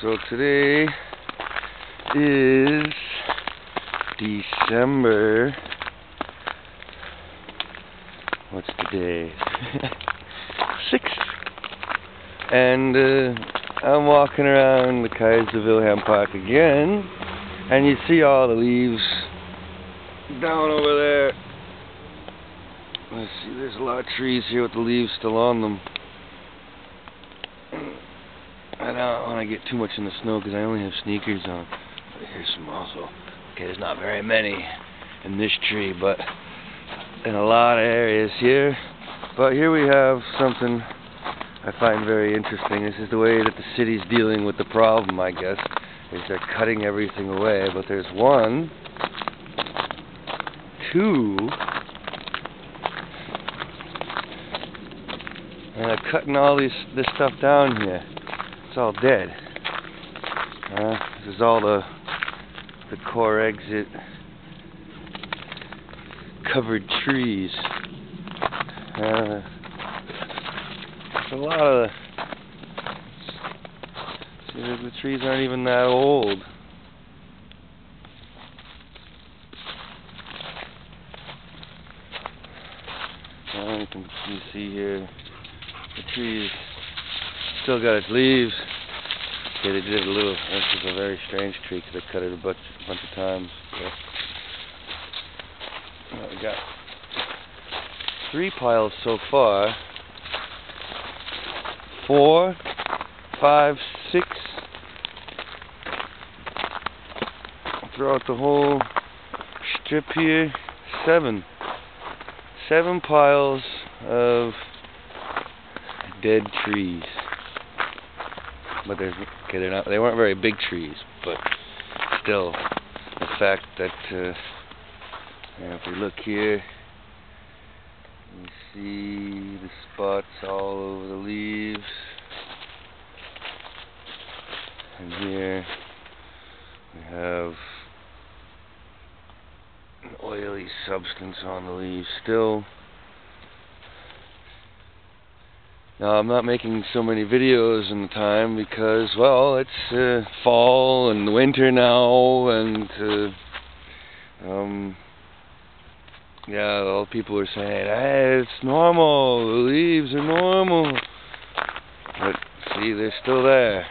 So today is December, what's the day? 6th. And I'm walking around the Kaiser Wilhelm Park again, and you see all the leaves down over there. Let's see, there's a lot of trees here with the leaves still on them. I don't want to get too much in the snow because I only have sneakers on. But here's some also. Okay, there's not very many in this tree, but in a lot of areas here. But here we have something I find very interesting. This is the way that the city's dealing with the problem, I guess, is they're cutting everything away. But there's 1, 2, and they're cutting all this stuff down here. It's all dead. This is all the Corexit covered trees. It's a lot of see, the trees aren't even that old. You can see here the trees still got its leaves. Okay, they did a little. This is a very strange tree because they cut it a bunch of times. So, we got 3 piles so far. 4, 5, 6 throughout the whole strip here. 7 piles of dead trees. But they weren't very big trees, but still the fact that if we look here, you see the spots all over the leaves, and here we have an oily substance on the leaves still. Now, I'm not making so many videos in the time because, well, it's fall and winter now, and yeah, all people are saying, hey, it's normal, the leaves are normal. But see, they're still there.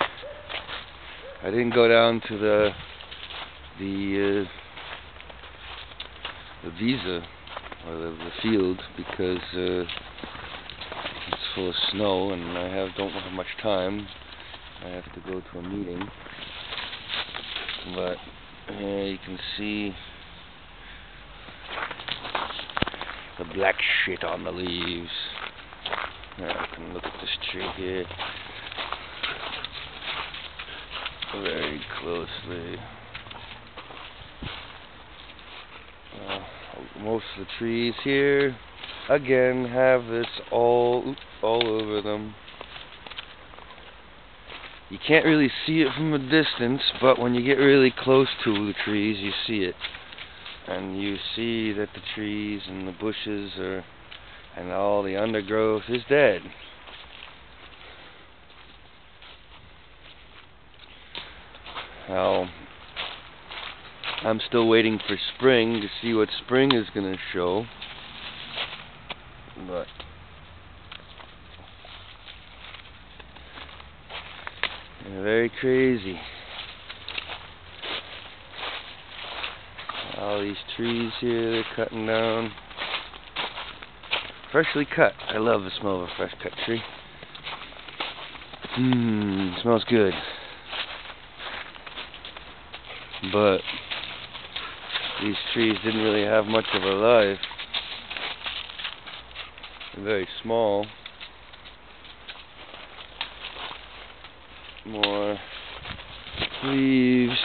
I didn't go down to the visa or the field because it's full of snow, and I don't have much time. I have to go to a meeting. But you can see the black shit on the leaves. Now I can look at this tree here very closely. Most of the trees here again have this all over them. You can't really see it from a distance, but when you get really close to the trees, you see it. And you see that the trees and the bushes and all the undergrowth is dead. Now, I'm still waiting for spring to see what spring is going to show. But very crazy. All these trees here they're cutting down. Freshly cut. I love the smell of a fresh cut tree. It smells good. But these trees didn't really have much of a life. They're very small. More leaves.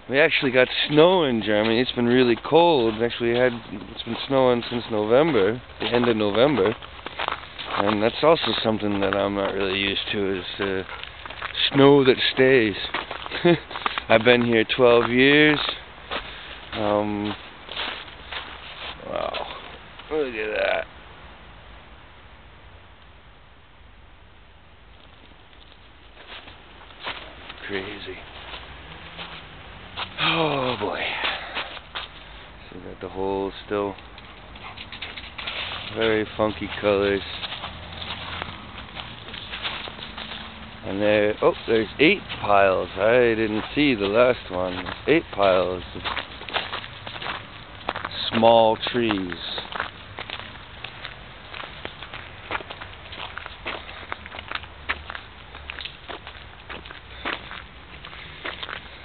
We actually got snow in Germany. It's been really cold. Actually, it's been snowing since November, the end of November, and that's also something that I'm not really used to, is snow that stays. I've been here 12 years. Wow, look at that. crazy. Oh boy. So got the holes still. Very funky colors. And there's 8 piles. I didn't see the last one. 8 piles of small trees.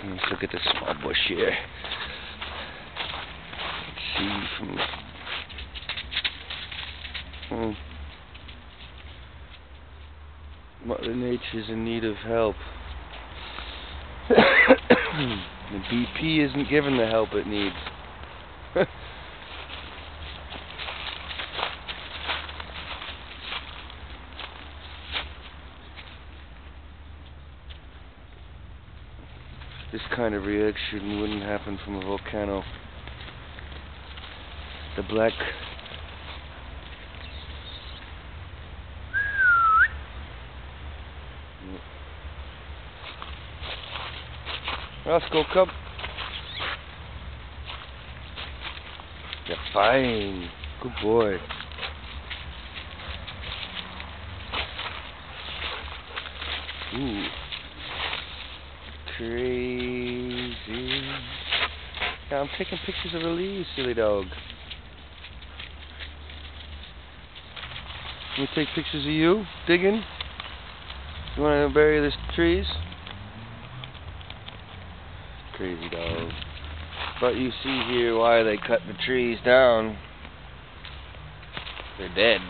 Let's look at this small bush here. Let's see from... Mother Nature's in need of help. The BP isn't given the help it needs. This kind of reaction wouldn't happen from a volcano. The black... Roscoe, come. You're fine. Good boy. Ooh. Crazy. Yeah, I'm taking pictures of the leaves, silly dog. Let me take pictures of you digging. You want to bury the trees? Crazy dog. But you see here why they cut the trees down. They're dead.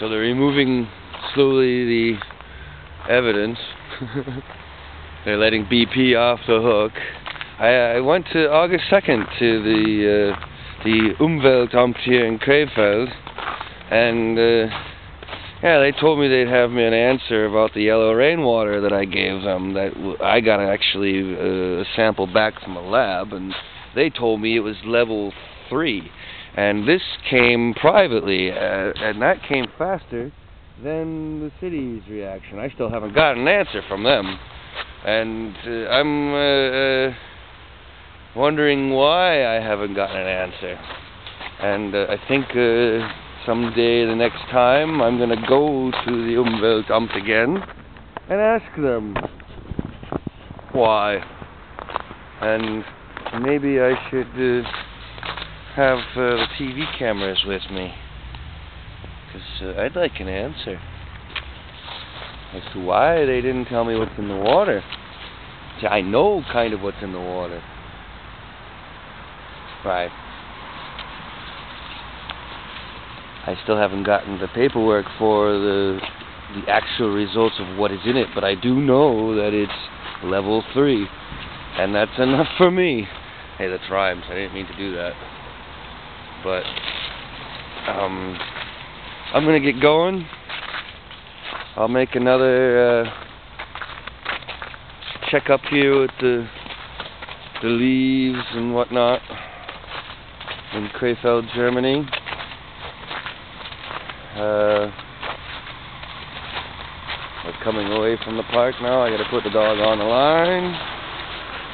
So they're removing slowly the evidence. They're letting BP off the hook. I went to August 2nd to the Umweltamt here in Krefeld, and yeah, they told me they'd have me an answer about the yellow rainwater that I gave them. That I got actually a sample back from a lab, and they told me it was level 3. And this came privately, and that came faster than the city's reaction. I still haven't got an answer from them, and I'm wondering why I haven't gotten an answer. And I think someday, the next time, I'm going to go to the Umweltamt again and ask them why. And maybe I should have the TV cameras with me, because I'd like an answer as to why they didn't tell me what's in the water. See, I know kind of what's in the water. Right. I still haven't gotten the paperwork for the actual results of what is in it, but I do know that it's level 3, and that's enough for me. Hey, that rhymes. I didn't mean to do that. But I'm gonna get going. I'll make another check up here with the leaves and whatnot in Krefeld, Germany. We're coming away from the park now. I gotta put the dog on the line.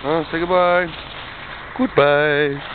Oh, say goodbye. Goodbye.